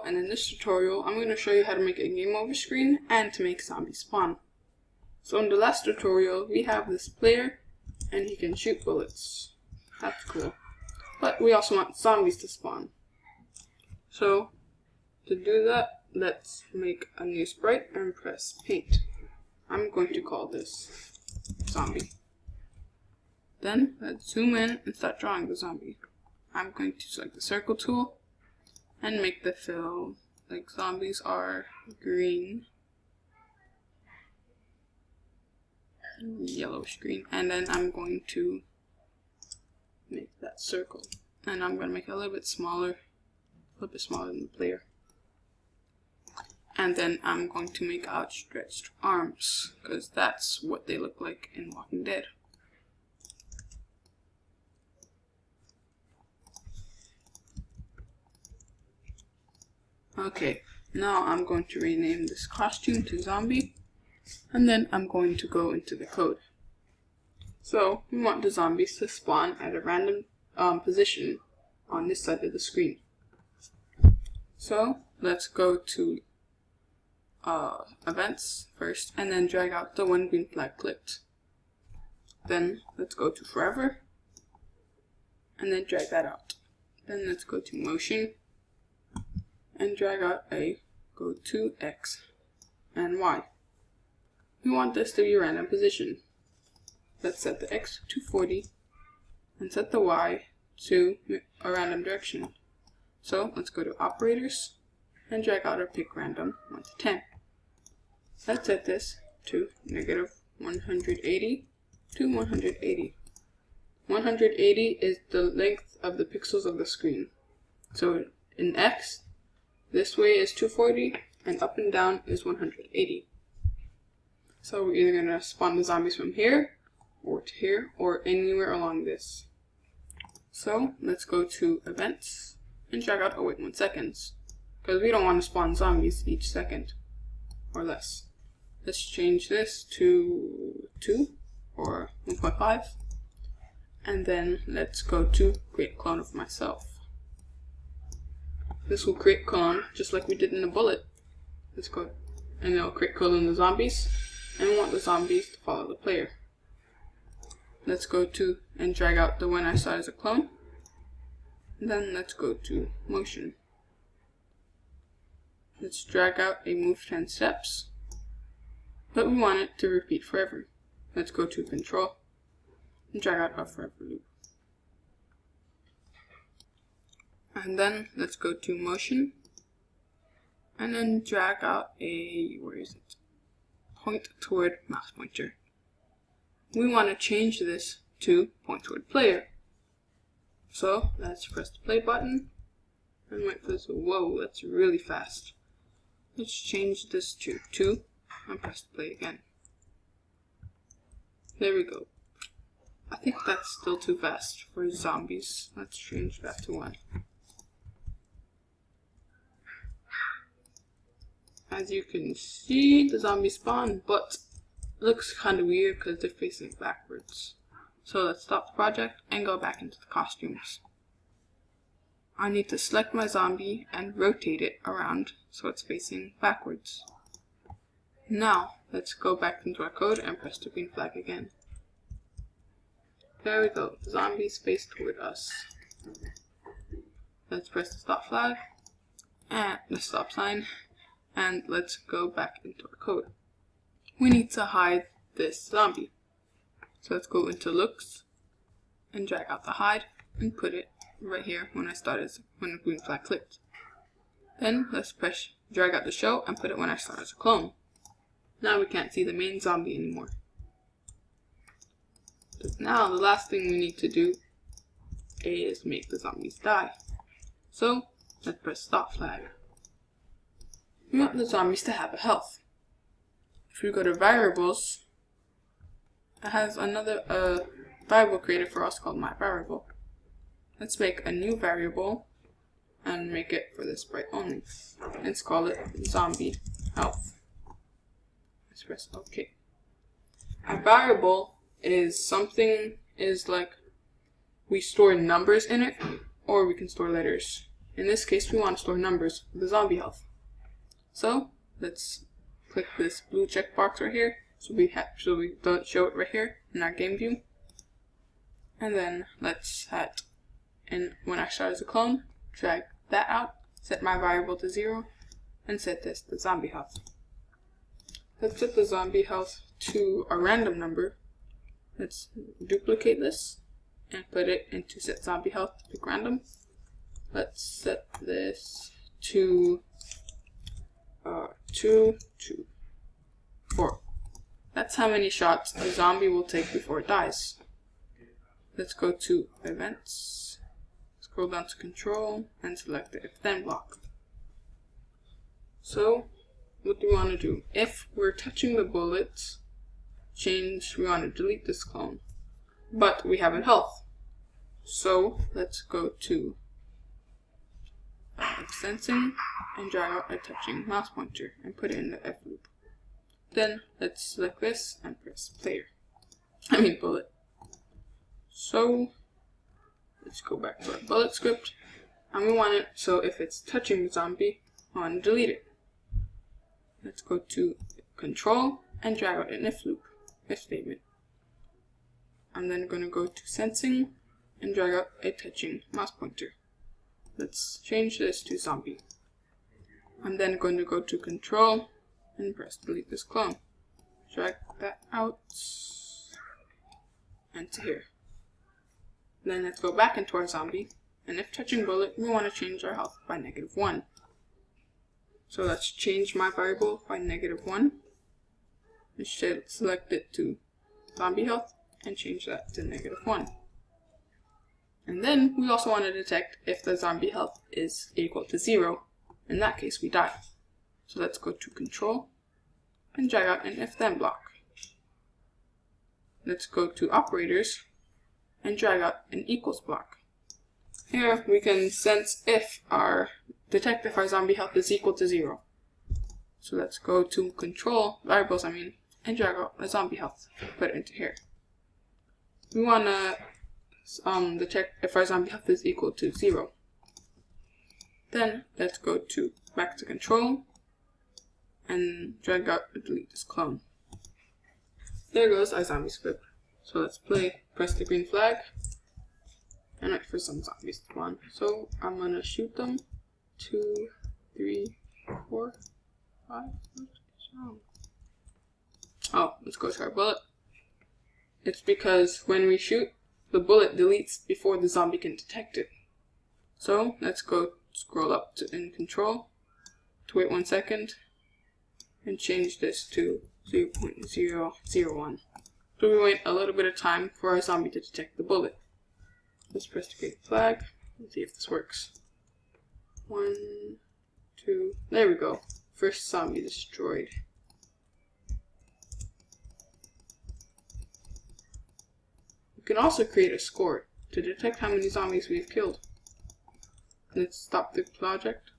and in this tutorial, I'm going to show you how to make a game over screen and to make zombies spawn. So in the last tutorial, we have this player, and he can shoot bullets. That's cool. But we also want zombies to spawn. So, to do that, let's make a new sprite and press paint. I'm going to call this zombie. Then, let's zoom in and start drawing the zombie. I'm going to select the circle tool and make the fill like zombies are green, yellowish green, and then I'm going to make that circle, and I'm going to make it a little bit smaller than the player. And then I'm going to make outstretched arms, because that's what they look like in Walking Dead. Okay, now I'm going to rename this costume to zombie, and then I'm going to go into the code. So, we want the zombies to spawn at a random position on this side of the screen. So, let's go to events first, and then drag out the one green flag clicked. Then, let's go to forever, and then drag that out. Then let's go to motion, and drag out go to X and Y. We want this to be a random position. Let's set the X to 40 and set the Y to a random direction. So let's go to operators and drag out our pick random 1 to 10. Let's set this to negative 180 to 180. 180 is the length of the pixels of the screen. So in X, this way is 240, and up and down is 180. So we're either going to spawn the zombies from here, or to here, or anywhere along this. So let's go to events, and drag out await 1 second, because we don't want to spawn zombies each second, or less. Let's change this to 2, or 1.5, and then let's go to create clone of myself. This will create clone just like we did in the bullet. Let's go, and it'll create clone in the zombies, and we want the zombies to follow the player. Let's go to and drag out the one I saw as a clone, and then let's go to motion. Let's drag out a move 10 steps, but we want it to repeat forever. Let's go to control and drag out a forever loop. And then let's go to motion, and then drag out a, point toward mouse pointer. We want to change this to point toward player. So let's press the play button and wait for this. Whoa, that's really fast. Let's change this to 2 and press play again. There we go. I think that's still too fast for zombies. Let's change that to 1. As you can see, the zombies spawn, but it looks kind of weird because they're facing backwards. So let's stop the project and go back into the costumes. I need to select my zombie and rotate it around so it's facing backwards. Now, let's go back into our code and press the green flag again. There we go, the zombies face toward us. Let's press the stop flag and the stop sign. And let's go back into our code. We need to hide this zombie. So let's go into looks and drag out the hide and put it right here when the green flag clicked. Then let's drag out the show and put it when I start as a clone. Now we can't see the main zombie anymore. But now the last thing we need to do is make the zombies die. So let's press stop flag. We want the zombies to have a health. If we go to variables, it has another variable created for us called myVariable. Let's make a new variable and make it for this sprite only. Let's call it zombie health. Let's press OK. A variable is like we store numbers in it, or we can store letters. In this case, we want to store numbers for the zombie health. So let's click this blue checkbox right here, so we don't show it right here in our game view. And then let's set, and when I start as a clone, drag that out, set my variable to 0, and set this to zombie health. Let's set the zombie health to a random number. Let's duplicate this and put it into set zombie health to pick random. Let's set this to 2, 2, 4. That's how many shots a zombie will take before it dies. Let's go to events, scroll down to control, and select the if then block. So what do we want to do? If we're touching the bullets, we want to delete this clone, but we have a health. So let's go to sensing and drag out a touching mouse pointer and put it in the F loop. Then let's select this and press bullet. So let's go back to our bullet script, and we want it so if it's touching the zombie, I want to delete it. Let's go to control and drag out an if loop, if statement. I'm then going to go to sensing and drag out a touching mouse pointer. Let's change this to zombie. I'm then going to go to control and press delete this clone. Drag that out and to here. Then let's go back into our zombie, and if touching bullet, we want to change our health by -1. So let's change my variable by -1. I should select it to zombie health and change that to -1. And then we also want to detect if the zombie health is equal to 0. In that case, we die. So let's go to control and drag out an if then block. Let's go to operators and drag out an equals block. Here we can detect if our zombie health is equal to 0. So let's go to control, variables and drag out a zombie health, put it into here. We want to detect if our zombie health is equal to 0. Then let's go back to control and drag out and delete this clone. There goes our zombie script. So let's press the green flag, and wait for some zombies to spawn. So I'm gonna shoot them. 2, 3, 4, 5. Oh, let's go to our bullet. It's because when we shoot, the bullet deletes before the zombie can detect it. So let's go scroll up in control to wait 1 second and change this to 0.001. So we wait a little bit of time for our zombie to detect the bullet. Let's press the green flag and see if this works. 1, 2, there we go. First zombie destroyed. We can also create a score to detect how many zombies we've killed. Let's stop the project,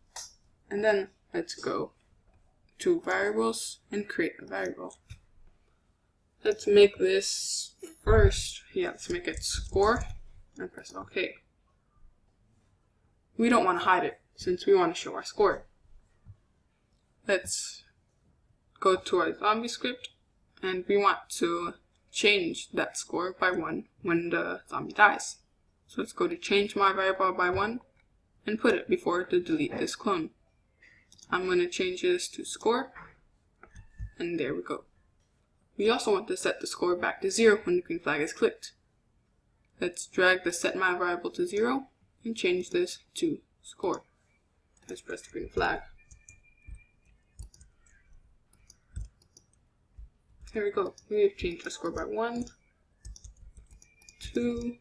and then let's go to variables and create a variable. Let's make this let's make it score and press OK. We don't want to hide it since we want to show our score. Let's go to our zombie script, and we want to change that score by 1 when the zombie dies. So let's go to change my variable by 1 and put it before to delete this clone. I'm going to change this to score, and there we go. We also want to set the score back to 0 when the green flag is clicked. Let's drag the set my variable to 0 and change this to score. Let's press the green flag. There we go. We've changed our score by 1, 2.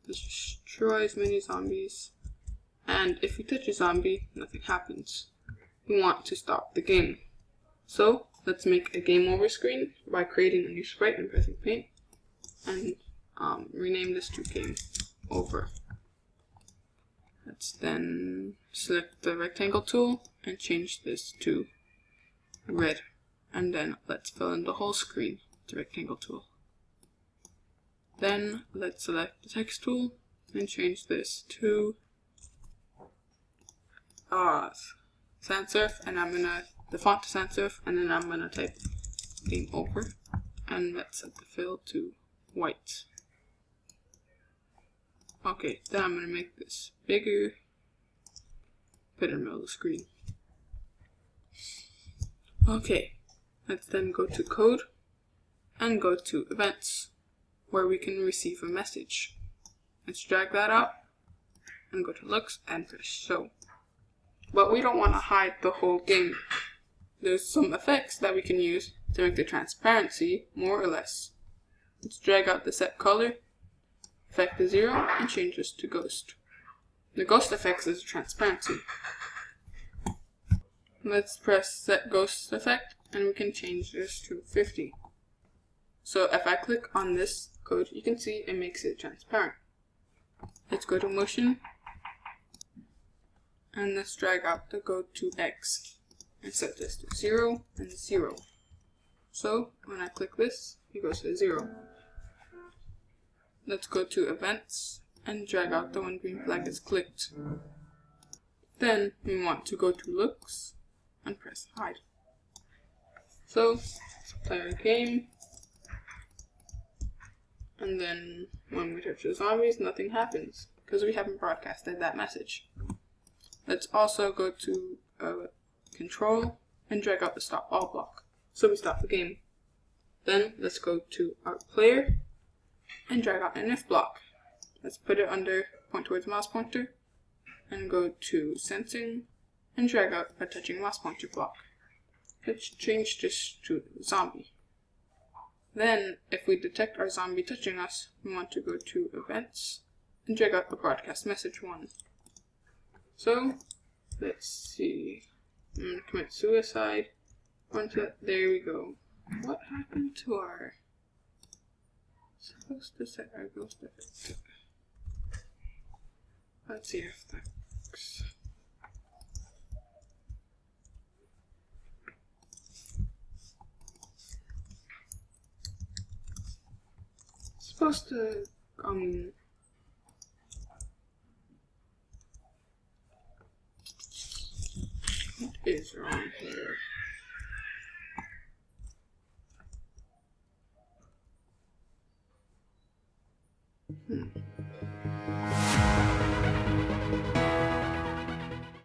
Let's destroy as many zombies. And if we touch a zombie, nothing happens. We want to stop the game. So let's make a game over screen by creating a new sprite and pressing paint, and rename this to game over. Let's then select the rectangle tool and change this to red, and then let's fill in the whole screen with the rectangle tool. Then let's select the text tool, and change this to sans serif, and I'm gonna the font to sans serif, and then I'm gonna type game over, and let's set the fill to white. Okay, then I'm gonna make this bigger, put it in the middle of the screen. Okay, let's then go to code and go to events, where we can receive a message. Let's drag that out and go to looks and press show. But we don't want to hide the whole game. There's some effects that we can use to make the transparency more or less. Let's drag out the set color, effect to 0, and change this to ghost. The ghost effects is transparency. Let's press set ghost effect, and we can change this to 50. So if I click on this code, you can see it makes it transparent. Let's go to motion, and let's drag out the go to X and set this to 0 and 0. So when I click this, it goes to 0. Let's go to events and drag out the when green flag is clicked. Then we want to go to looks and press hide. So let's play our game. And then when we touch the zombies, nothing happens because we haven't broadcasted that message. Let's also go to control and drag out the stop all block, so we stop the game. Then let's go to our player and drag out an if block. Let's put it under point towards mouse pointer and go to sensing and drag out a touching mouse pointer block. Let's change this to zombie. Then if we detect our zombie touching us, we want to go to events and drag out the broadcast message 1. So let's see, I'm going to commit suicide. There we go. What happened to our, supposed to set our ghost effect? Let's see if that works. Supposed to, what is wrong here?